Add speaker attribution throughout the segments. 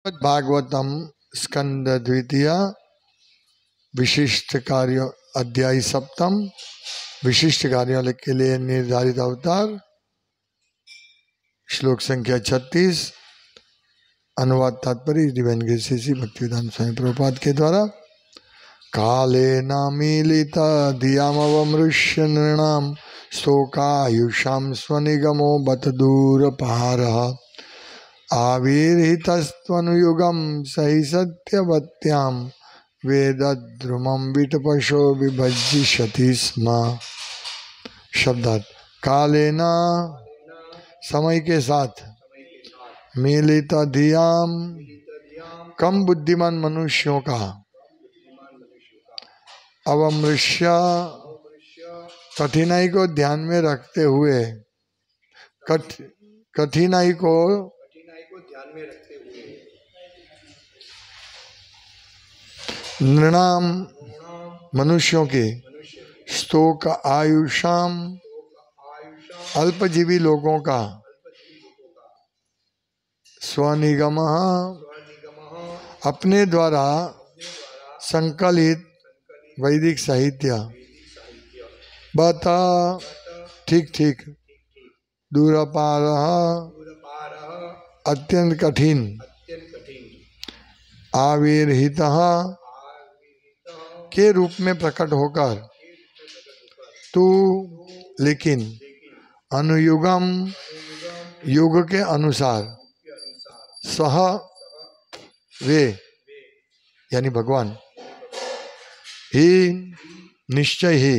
Speaker 1: भागवतम स्कंद द्वितीय विशिष्ट कार्य अध्याय सप्तम विशिष्ट कार्यों के लिए निर्धारित अवतार श्लोक संख्या 36 अनुवाद तात्पर्य दिव्यान गिरिश्री भक्तिवेदांत स्वामी प्रभुपाद के द्वारा काले नामीलित धियामवमृष्य नृणाम शोकायुषाम स्वनिगमो बत दूर पहारः आविर्हितस्त्वनुयुगं सहि सत्यवत्यां वेदद्रुमं विटपशो विभज्जिष्यति स्म। शब्दार्थ कालेन समय के साथ मिलित धियाम कम बुद्धिमान मनुष्यों का अवमृष्य कठिनाई को ध्यान में रखते हुए कठिनाई को नृणाम मनुष्यों के स्तोक आयुषाम अल्पजीवी लोगों का स्वनिगम अपने द्वारा संकलित वैदिक साहित्य बता ठीक ठीक दूरपार अत्यंत कठिन आविर्हित के रूप में प्रकट होकर तू लेकिन अनुयुगम युग के अनुसार सह वे यानी भगवान ही निश्चय ही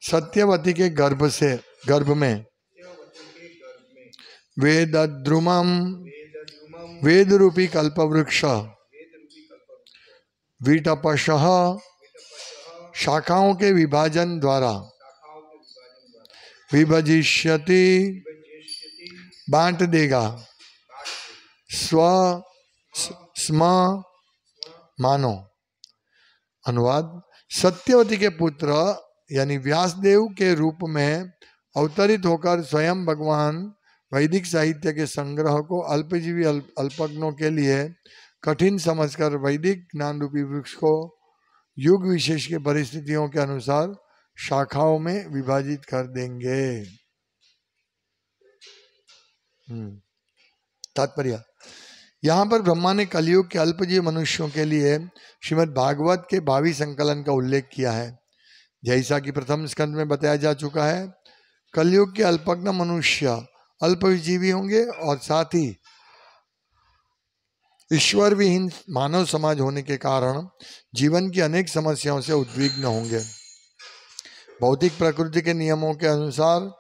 Speaker 1: सत्यवती के गर्भ में वेदद्रुमम वेद रूपी कल्पवृक्ष विटपशः शाखाओं के विभाजन द्वारा विभजिष्यति बांट देगा स्म मानो। अनुवाद सत्यवती के पुत्र यानी व्यासदेव के रूप में अवतरित होकर स्वयं भगवान वैदिक साहित्य के संग्रह को अल्पजीवी अल्पज्ञों के लिए कठिन समझकर वैदिक ज्ञान रूपी वृक्ष को युग विशेष के परिस्थितियों के अनुसार शाखाओं में विभाजित कर देंगे। तात्पर्य यहाँ पर ब्रह्मा ने कलयुग के अल्पजीवी मनुष्यों के लिए श्रीमद् भागवत के भावी संकलन का उल्लेख किया है। जैसा कि प्रथम स्कंद में बताया जा चुका है, कलयुग के अल्पज्ञ मनुष्य अल्पजीवी होंगे और साथ ही ईश्वर विहीन मानव समाज होने के कारण जीवन की अनेक समस्याओं से उद्विग्न होंगे। भौतिक प्रकृति के नियमों के अनुसार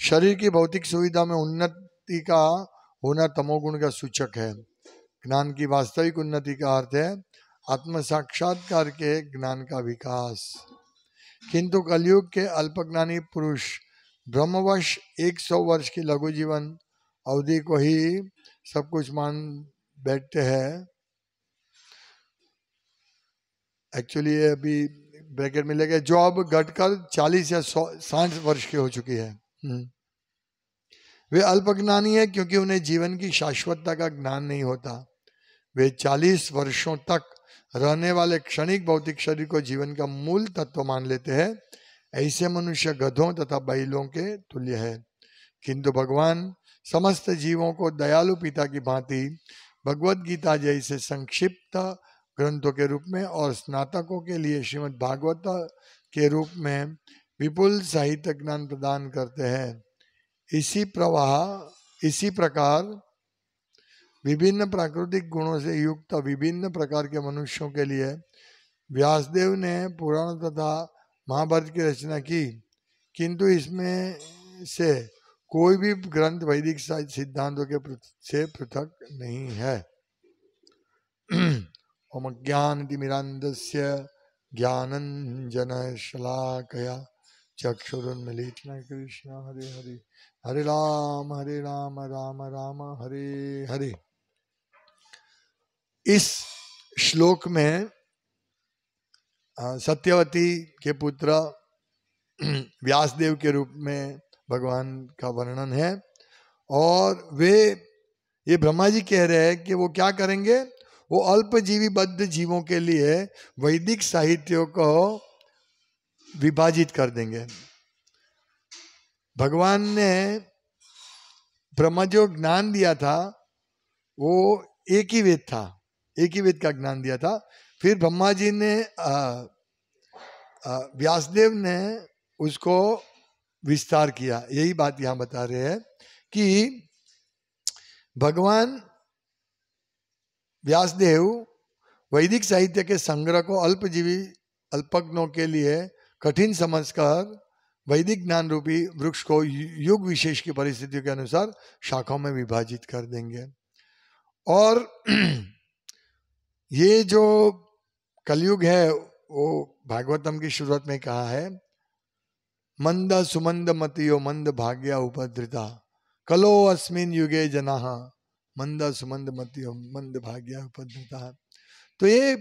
Speaker 1: शरीर की भौतिक सुविधा में उन्नति का होना तमोगुण का सूचक है। ज्ञान की वास्तविक उन्नति का अर्थ है आत्म साक्षात्कार के ज्ञान का विकास। किंतु कलयुग के अल्पज्ञानी पुरुष ब्रह्मवश 100 वर्ष की लघु जीवन अवधि को ही सब कुछ मान बैठते हैं। एक्चुअली ये अभी ब्रैकेट में लेके जो अब घटकर 40 या 60 वर्ष की हो चुकी है। वे अल्पज्ञानी है क्योंकि उन्हें जीवन की शाश्वतता का ज्ञान नहीं होता। वे 40 वर्षों तक रहने वाले क्षणिक भौतिक शरीर को जीवन का मूल तत्व मान लेते हैं। ऐसे मनुष्य गधों तथा बैलों के तुल्य है। किंतु भगवान समस्त जीवों को दयालु पिता की भांति भगवत गीता जैसे संक्षिप्त ग्रंथों के रूप में और स्नातकों के लिए श्रीमद् भागवत के रूप में विपुल साहित्य ज्ञान प्रदान करते हैं। इसी प्रकार विभिन्न प्राकृतिक गुणों से युक्त विभिन्न प्रकार के मनुष्यों के लिए व्यासदेव ने पुराण तथा महाभारत की रचना की, किंतु इसमें से कोई भी ग्रंथ वैदिक सिद्धांतों के से पृथक नहीं है। ओम ज्ञानतिमिरान्धस्य ज्ञानञ्जन शलाकया चक्षुरुन्मीलितं कृष्ण हरे हरे हरे राम राम राम हरे हरे। इस श्लोक में सत्यवती के पुत्र व्यासदेव के रूप में भगवान का वर्णन है और वे ये ब्रह्मा जी कह रहे हैं कि वो क्या करेंगे, वो अल्पजीवी बद्ध जीवों के लिए वैदिक साहित्यों को विभाजित कर देंगे। भगवान ने ब्रह्मा जो ज्ञान दिया था वो एक ही वेद था, एक ही वेद का ज्ञान दिया था। फिर ब्रह्मा जी ने व्यासदेव ने उसको विस्तार किया। यही बात यहां बता रहे हैं कि भगवान व्यासदेव वैदिक साहित्य के संग्रह को अल्पजीवी अल्पज्ञों के लिए कठिन समझकर वैदिक ज्ञान रूपी वृक्ष को युग विशेष की परिस्थितियों के अनुसार शाखाओं में विभाजित कर देंगे। और ये जो कलयुग है वो भागवतम की शुरुआत में कहा है, मंद सुमंद मतियो मंद भाग्या उपद्रिता कलो अस्मिन युगे जनाः मंद सुमंद मतियो मंद भाग्या उपद्रिता। तो ये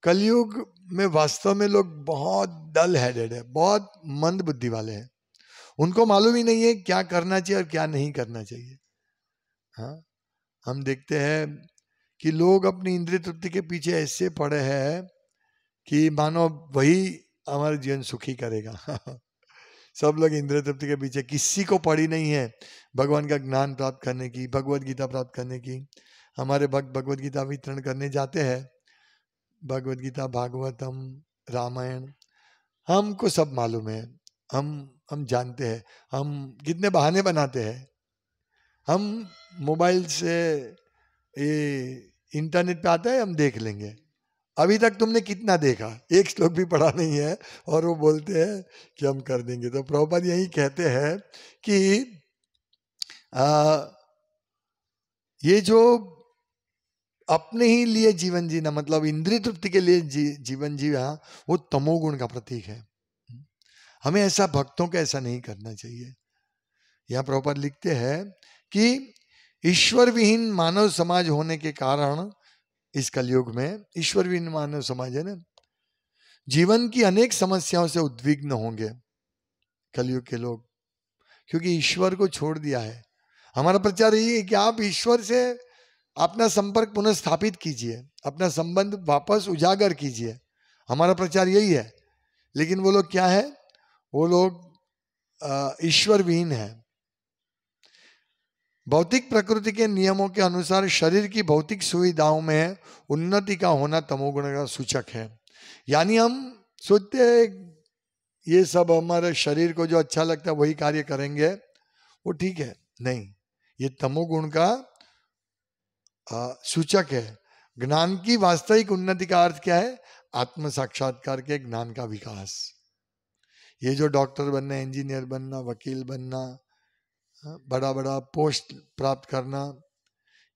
Speaker 1: कलयुग में वास्तव में लोग बहुत डल हेडेड है, बहुत मंद बुद्धि वाले हैं। उनको मालूम ही नहीं है क्या करना चाहिए और क्या नहीं करना चाहिए। हाँ, हम देखते हैं कि लोग अपनी इंद्रिय तृप्ति के पीछे ऐसे पड़े हैं कि मानो वही हमारे जीवन सुखी करेगा। सब लोग इंद्रिय तृप्ति के पीछे, किसी को पड़ी नहीं है भगवान का ज्ञान प्राप्त करने की, भगवत गीता प्राप्त करने की। हमारे भक्त भगवत गीता वितरण करने जाते हैं, भगवत गीता, भागवतम, रामायण, हमको सब मालूम है, हम जानते हैं। हम कितने बहाने बनाते हैं, हम मोबाइल से ये इंटरनेट पे आता है हम देख लेंगे। अभी तक तुमने कितना देखा, एक श्लोक भी पढ़ा नहीं है और वो बोलते हैं कि हम कर देंगे। तो प्रभुपाद यही कहते हैं कि ये जो अपने ही लिए जीवन जीना, मतलब इंद्रिय तृप्ति के लिए जीवन जीना, वो तमोगुण का प्रतीक है। हमें ऐसा, भक्तों को ऐसा नहीं करना चाहिए। यहाँ प्रभुपाद लिखते हैं कि ईश्वर विहीन मानव समाज होने के कारण, इस कलयुग में ईश्वर विहीन मानव समाज है ना, जीवन की अनेक समस्याओं से उद्विग्न होंगे कलयुग के लोग, क्योंकि ईश्वर को छोड़ दिया है। हमारा प्रचार यही है कि आप ईश्वर से अपना संपर्क पुनः स्थापित कीजिए, अपना संबंध वापस उजागर कीजिए। हमारा प्रचार यही है। लेकिन वो लोग क्या है, वो लोग ईश्वर विहीन है। भौतिक प्रकृति के नियमों के अनुसार शरीर की भौतिक सुविधाओं में उन्नति का होना तमोगुण का सूचक है। यानी हम सोचते हैं ये सब हमारे शरीर को जो अच्छा लगता है वही कार्य करेंगे, वो ठीक है। नहीं, ये तमोगुण का सूचक है। ज्ञान की वास्तविक उन्नति का अर्थ क्या है? आत्म साक्षात्कार के ज्ञान का विकास। ये जो डॉक्टर बनना, इंजीनियर बनना, वकील बनना, बड़ा बड़ा पोस्ट प्राप्त करना,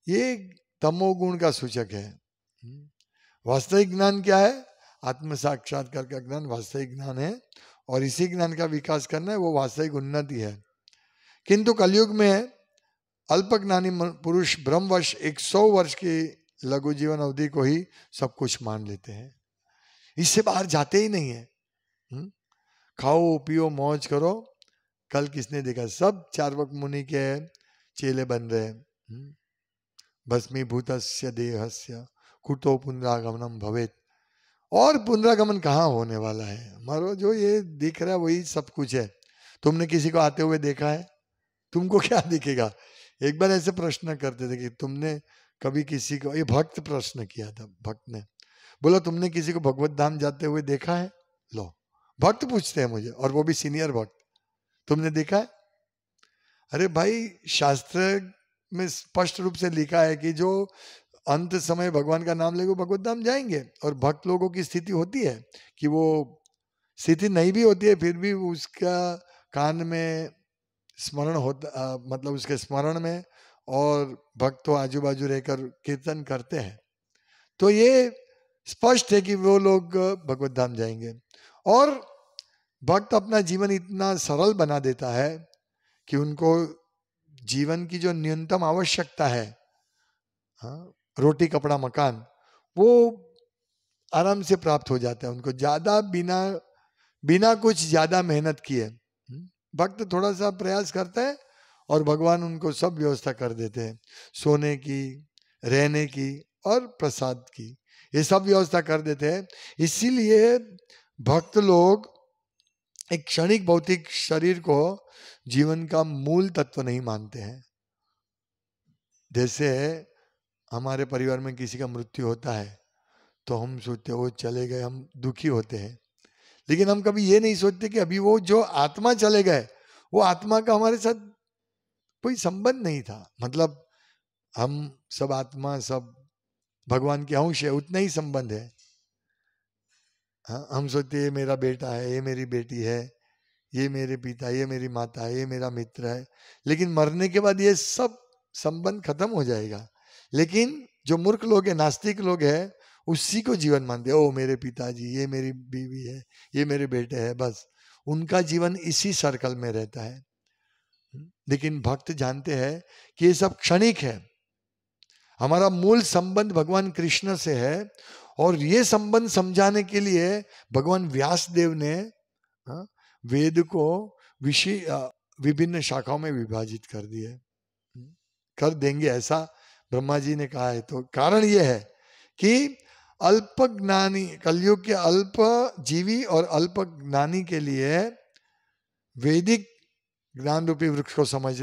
Speaker 1: ये तमोगुण का सूचक है। वास्तविक ज्ञान क्या है? आत्म साक्षात्कार का ज्ञान वास्तविक ज्ञान है, और इसी ज्ञान का विकास करना है, वो वास्तविक उन्नति है। किंतु कलयुग में अल्पज्ञानी पुरुष ब्रह्मवश 100 वर्ष की लघु जीवन अवधि को ही सब कुछ मान लेते हैं, इससे बाहर जाते ही नहीं है। खाओ पियो मौज करो, कल किसने देखा, सब चार्वक मुनि के चेले बन रहे हैं। भस्मीभूतस्य देहस्य कुतो पुनरागमनम भवेत। और पुनरागमन कहाँ होने वाला है? हमारा जो ये दिख रहा है वही सब कुछ है। तुमने किसी को आते हुए देखा है? तुमको क्या दिखेगा? एक बार ऐसे प्रश्न करते थे कि तुमने कभी किसी को, ये भक्त प्रश्न किया था, भक्त ने बोला तुमने किसी को भगवत धाम जाते हुए देखा है? लो, भक्त पूछते हैं मुझे, और वो भी सीनियर भक्त, तुमने देखा है? अरे भाई, शास्त्र में स्पष्ट रूप से लिखा है कि जो अंत समय भगवान का नाम लेके भगवत धाम जाएंगे। और भक्त लोगों की स्थिति होती है कि वो स्थिति नहीं भी होती है, फिर भी उसका कान में स्मरण होता, मतलब उसके स्मरण में, और भक्त तो आजू बाजू रहकर कीर्तन करते हैं। तो ये स्पष्ट है कि वो लोग भगवत धाम जाएंगे। और भक्त अपना जीवन इतना सरल बना देता है कि उनको जीवन की जो न्यूनतम आवश्यकता है, हाँ, रोटी कपड़ा मकान, वो आराम से प्राप्त हो जाता है उनको, ज्यादा बिना कुछ ज्यादा मेहनत किए। भक्त थोड़ा सा प्रयास करता है और भगवान उनको सब व्यवस्था कर देते हैं, सोने की, रहने की और प्रसाद की, ये सब व्यवस्था कर देते हैं। इसीलिए भक्त लोग एक क्षणिक भौतिक शरीर को जीवन का मूल तत्व नहीं मानते हैं। जैसे हमारे परिवार में किसी का मृत्यु होता है तो हम सोचते हैं वो चले गए, हम दुखी होते हैं, लेकिन हम कभी ये नहीं सोचते कि अभी वो जो आत्मा चले गए, वो आत्मा का हमारे साथ कोई संबंध नहीं था। मतलब हम सब आत्मा, सब भगवान के अंश है, उतना ही संबंध है। हाँ, हम सोचते ये मेरा बेटा है, ये मेरी बेटी है, ये मेरे पिता, ये मेरी माता है, ये मेरा मित्र है, लेकिन मरने के बाद ये सब संबंध खत्म हो जाएगा। लेकिन जो मूर्ख लोग है, नास्तिक लोग है, उसी को जीवन मानते हैं। ओ मेरे पिताजी, ये मेरी बीवी है, ये मेरे बेटे हैं, बस उनका जीवन इसी सर्कल में रहता है। लेकिन भक्त जानते हैं कि ये सब क्षणिक है, हमारा मूल संबंध भगवान कृष्ण से है। और ये संबंध समझाने के लिए भगवान व्यास देव ने वेद को विभिन्न शाखाओं में विभाजित कर दिए, कर देंगे ऐसा ब्रह्मा जी ने कहा है। तो कारण ये है कि अल्प ज्ञानी, कलयुग के अल्प जीवी और अल्प ज्ञानी के लिए वैदिक ज्ञान रूपी वृक्ष को समझ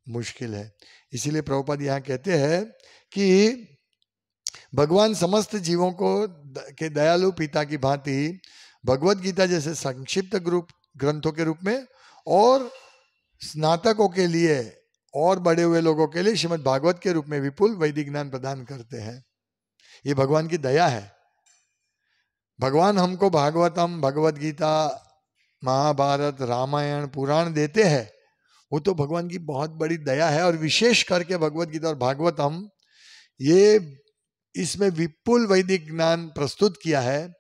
Speaker 1: मुश्किल है। इसीलिए प्रभुपाद यहाँ कहते हैं कि भगवान समस्त जीवों को के दयालु पिता की भांति भगवत गीता जैसे संक्षिप्त ग्रंथों के रूप में और स्नातकों के लिए और बड़े हुए लोगों के लिए श्रीमद् भागवत के रूप में विपुल वैदिक ज्ञान प्रदान करते हैं। ये भगवान की दया है। भगवान हमको भागवतम, भगवत गीता, महाभारत, रामायण, पुराण देते हैं, वो तो भगवान की बहुत बड़ी दया है। और विशेष करके भगवत गीता और भागवतम, ये इसमें विपुल वैदिक ज्ञान प्रस्तुत किया है।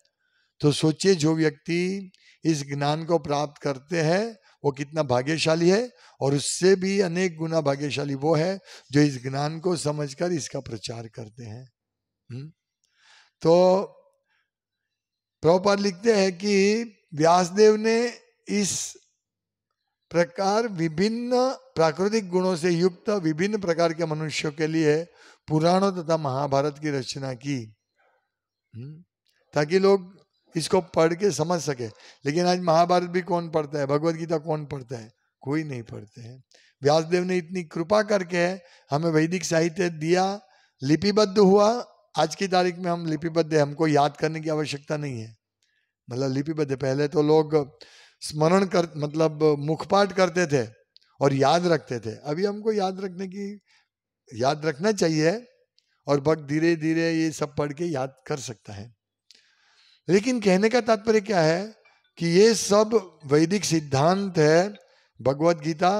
Speaker 1: तो सोचिए जो व्यक्ति इस ज्ञान को प्राप्त करते हैं वो कितना भाग्यशाली है, और उससे भी अनेक गुना भाग्यशाली वो है जो इस ज्ञान को समझकर इसका प्रचार करते हैं। तो प्रभुपाद लिखते हैं कि व्यासदेव ने इस प्रकार विभिन्न प्राकृतिक गुणों से युक्त विभिन्न प्रकार के मनुष्यों के लिए पुराणों तथा महाभारत की रचना की, ताकि लोग इसको पढ़ के समझ सके। लेकिन आज महाभारत भी कौन पढ़ता है, भगवत गीता कौन पढ़ता है? कोई नहीं पढ़ते हैं। व्यासदेव ने इतनी कृपा करके हमें वैदिक साहित्य दिया, लिपिबद्ध हुआ। आज की तारीख में हम लिपिबद्ध है, हमको याद करने की आवश्यकता नहीं है। मतलब लिपिबद्ध, पहले तो लोग स्मरण कर, मतलब मुखपाठ करते थे और याद रखते थे। अभी हमको याद रखना चाहिए, और भक्त धीरे धीरे ये सब पढ़ के याद कर सकता है। लेकिन कहने का तात्पर्य क्या है कि ये सब वैदिक सिद्धांत है भगवत गीता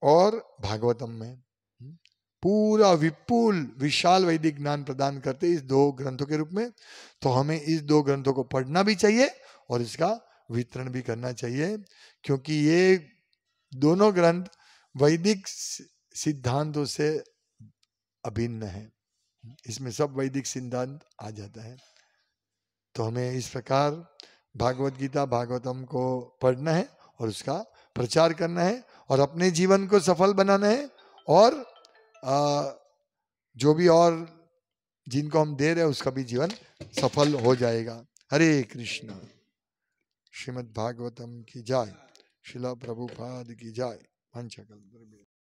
Speaker 1: और भागवतम में। पूरा विपुल विशाल वैदिक ज्ञान प्रदान करते इस दो ग्रंथों के रूप में। तो हमें इस दो ग्रंथों को पढ़ना भी चाहिए और इसका वितरण भी करना चाहिए, क्योंकि ये दोनों ग्रंथ वैदिक सिद्धांतों से अभिन्न है। इसमें सब वैदिक सिद्धांत आ जाता है। तो हमें इस प्रकार भागवत गीता भागवतम को पढ़ना है और उसका प्रचार करना है और अपने जीवन को सफल बनाना है, और जो भी और जिनको हम दे रहे हैं उसका भी जीवन सफल हो जाएगा। हरे कृष्ण। श्रीमद् भागवतम की जय। श्रील प्रभुपाद की जय।